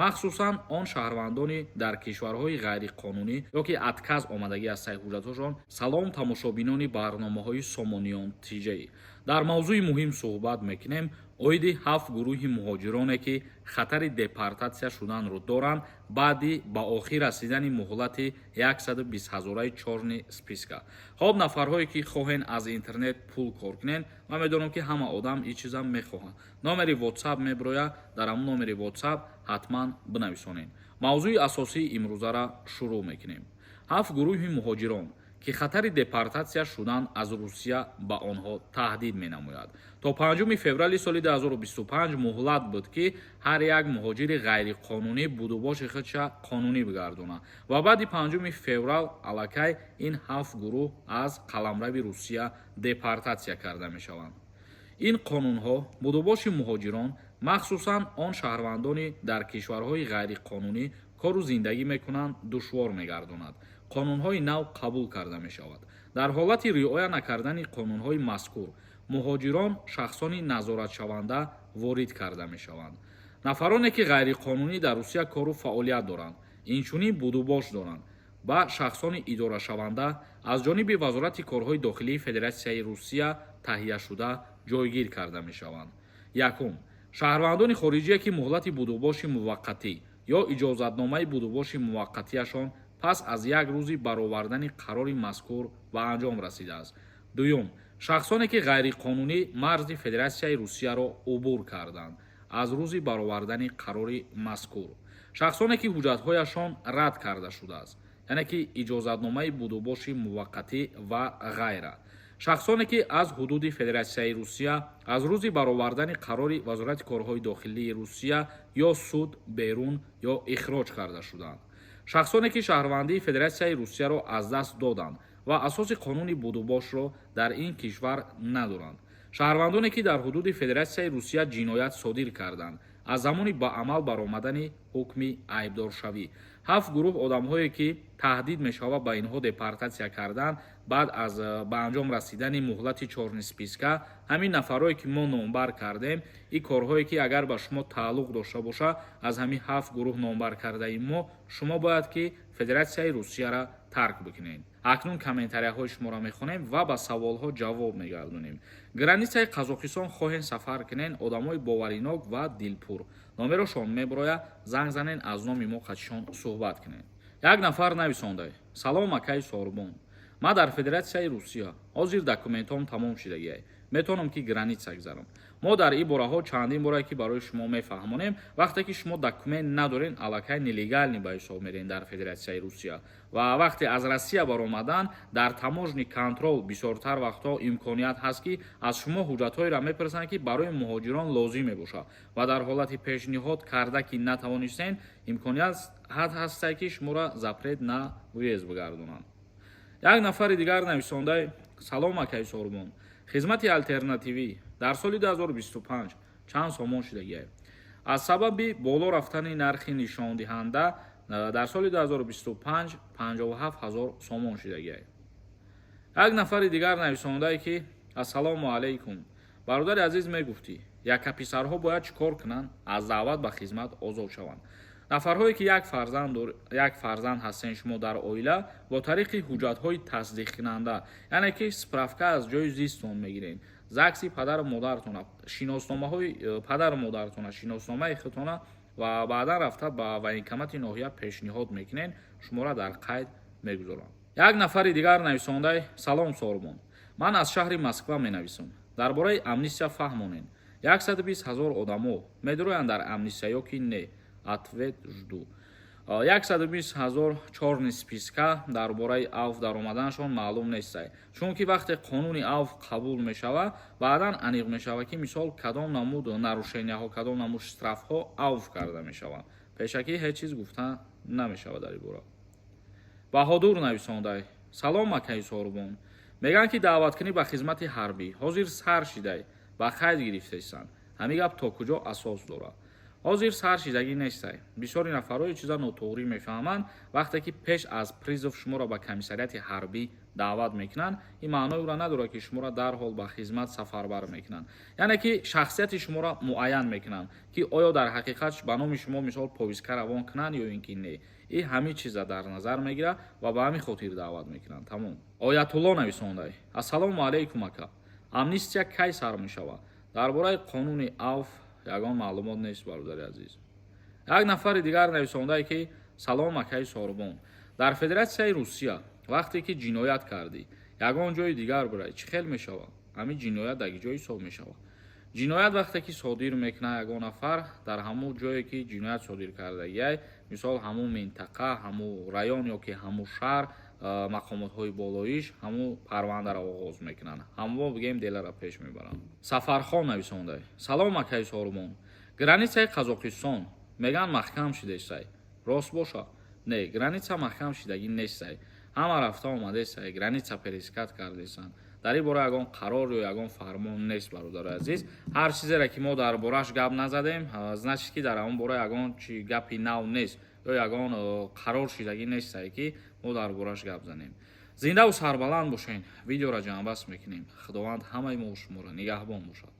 махсусан он шаҳрвандони дар кишварҳои ғайриқонунӣ ё ки адказ омадагӣ аз саи ҳуҷҷатҳошон салом тамошобинони барномаҳои сомониён тиҷаӣ. дар мавзӯи муҳим суҳбат мекунем оиди 7 гурӯҳи муҳоҷироне ки хатари депортатсия шуданро доранд баъди ба охир расидани муҳлати 120,000 чорни списка. хоб нафарҳое ки хоҳен аз интернет пул кор кунен, ман медонам ки ҳама одам ин чиза мехоҳанд. номери вотсап мебирояд, дар ҳамон номери вотсап ҳатман бинависонед. мавзӯи асосии имрӯзара шурӯъ мекунем. 7 гурӯҳи муҳоҷирон ки хатари депортатсия шудан аз Русия ба онҳо таҳдид менамояд. то 5 феврали соли 2025 муҳлат буд ки ҳар як муҳоҷири ғайриқонунӣ будубоши худша қонунӣ бигардонад ва баъди 5 феврал аллакай ин 7 гурӯҳ аз қаламрави Русия депортатсия карда мешаванд. ин қонунҳо будубоши муҳоҷирон, махсусан он шаҳрвандони дар кишварҳои ғайриқонунӣ кору зиндагӣ мекунанд, душвор мегардонад. қонунҳои нав қабул карда мешавад. дар ҳолати риоя накардани қонунҳои мазкур, муҳоҷирон шахсони назоратшаванда ворид карда мешаванд. нафароне ки ғайриқонунӣ дар Русия кору фаъолият доранд, инчунин будубош доранд, ба шахсони идорашаванда аз ҷониби вазорати корҳои дохилии Федератсияи Русия таҳияшуда ҷойгир карда мешаванд. якум шаҳрвандони хориҷие ки муҳлати будубоши муваққатӣ ё иҷозатномаи будубоши муваққатиашон пас аз як рӯзи баровардани қарори мазкур ба анҷом расидааст. дуюм шахсоне ки ғайриқонунӣ марзи Федератсияи Русияро убур карданд аз рӯзи баровардани қарори мазкур. шахсоне ки ҳуҷҷатҳояшон рад карда шудааст, яъне ки иҷозатномаи будубоши муваққатӣ ва ғайра. шахсоне ки аз ҳудуди Федератсияи Русия аз рӯзи баровардани қарори вазорати корҳои дохилии Русия ё суд берун ё ихроҷ карда шуданд. шахсоне ки шаҳрвандии Федератсияи Русияро аз даст доданд ва асоси қонуни будубошро дар ин кишвар надоранд. шаҳрвандоне ки дар ҳудуди Федератсияи Русия ҷиноят содир карданд аз замони ба амал баромадани ҳукми айбдоршавӣ. 7 гурӯҳ одамҳое ки таҳдид мешавад ба инҳо депортатсия кардан баъд аз ба анҷом расидани муҳлати чорни списка, ҳамин нафарое ки мо номбар кардем, ин корҳое ки агар ба шумо тааллуқ дошта бошад аз ҳамин 7 гурӯҳ номбар кардаи мо, шумо бояд ки Федератсияи Русияра тарк бикунед. акнун комментарияҳои шуморо мехонем ва ба саволҳо ҷавоб мегардонем. границаи Қазоқистон хоҳем сафар кунен одамои боваринок ва дилпур. номерошон мебирояд, занг занен аз номи мо қатишон суҳбат кунед. як нафар нависонда: салом акаи Сорбон, ман дар Федератсияи Русия, ҳозир документҳом тамом шудагиаст, метавонам ки граница гузарам. мо дар ин бораҳо чандин бора ки барои шумо мефаҳмонем, вақте ки шумо документ надорен, аллакай нелегални ба ҳисоб мерен дар Федератсияи Русия ва вақте аз Россия баромадан дар таможни контрол бисёртар вақтҳо имконият ҳаст ки аз шумо ҳуҷҷатҳоеро мепурсанд ки барои муҳоҷирон лозим мебошад ва дар ҳолати пешниҳод карда ки натавонистен, имконият ҳаст ки шуморо запрет на въезд бигардонанд. як нафари дигар нависонда: салом акаи Сорбон, хизмати алтернативӣ дар соли 2025 чанд сомон шудагиаст. аз сабаби боло рафтани нархи нишондиҳанда дар соли 2025 57,000 сомон шудагиаст. як нафари дигар нависондае ки ассалому алайкум, бародари азиз мегуфтӣ якаписарҳо бояд чӣ кор кунанд аз даъват ба хизмат озод шаванд. нафарҳое ки як фарзанд ҳастен шумо дар оила бо тариқи ҳуҷҷатҳои тасдиқкунанда, яъне ки справка аз ҷои зистон мегиред, загси падару модаратона, шиносномаҳои падару модаратона, шиносномаи худтона ва баъдан рафта ба военкомати ноҳия пешниҳод мекунед, шуморо дар қайд мегузоранд. як нафари дигар нависонда: салом Сорбон, ман аз шаҳри Москва менависам. дар бораи амнистия фаҳмонед. 120,000 одамо медироянд дар амнистия ё ки не? ответ жду. 120,000 чорни списка дар бораи авф даромаданашон маълум нест, чунки вақте қонуни авф қабул мешавад, баъдан аниқ мешавад ки мисол кадом намуд нарушенияҳо, кадом намуд штрафҳо авф карда мешаванд. пешакӣ ҳеҷ чиз гуфта намешавад дар ин бора. баҳодур нависонда: салом акаи Сорбон, мегӯянд ки даъваткунӣ ба хизмати ҳарбӣ ҳозир сар шидай, ба қайд гирифтаистанд. ҳамин гап то куҷо асос дорад? ҳозир сар шидагӣ нестай. бисёри нафарҳои чиза нотуғрӣ мефаҳманд, вақте ки пеш аз призв шуморо ба комиссарияти ҳарбӣ даъват мекунанд, ин маъноиро надорад ки шуморо дарҳол ба хизмат сафарбар мекунанд. яъне ки шахсияти шуморо муайян мекунанд ки оё дар ҳақиқат ба номи шумо мисол повистка равон кунанд ё ин ки не. ин ҳамин чиза дар назар мегирад ва ба ҳамин хотир даъват мекунанд. Тамом. Оятулло нависондай: ассалому алайкум ака. Амнистия кай сар мешавад? дар бораи қонуни авф ягон маълумот нест бародари азиз. як нафари дигар нависондай ки салом акаи сорбон. дар Федератсияи Русия вақте ки ҷиноят кардӣ ягон ҷои дигар бурай чӣ хел мешавад? Ҳамин ҷиноят дар ҷои ҳисоб мешавад. ҷиноят вақте ки содир мекунад ягон нафар дар ҳамун ҷое ки ҷиноят содир кардагиай, мисол ҳамун минтақа, ҳамун район ё ки ҳамун шаҳр, мақомотҳои болоиш ҳамун парвандаро оғоз мекунанд. Ҳамво бигем деларо пеш мебаранд. Сафархон нависондай: салом акаи сорбон. Границаи Қазоқистон меган маҳкам шидесай. Рост бошад? Не, граница маҳкам шидагӣ нестай. ҳама рафта омадесай, граница перескат кардесан. дар ин бора ягон қарор ё ягон фармон нест бародари азиз. ҳар чизеро ки мо дар бораш гап назадем, значит ки дар он бора ягон чи гапи нав нест ё ягон қарор шидагӣ нестае ки мо дар бораш гап занем. Зиндаву сарбаланд бошен. Видеоро ҷамъбаст мекунем. Худованд ҳамаи мо шуморо нигаҳбон бошад.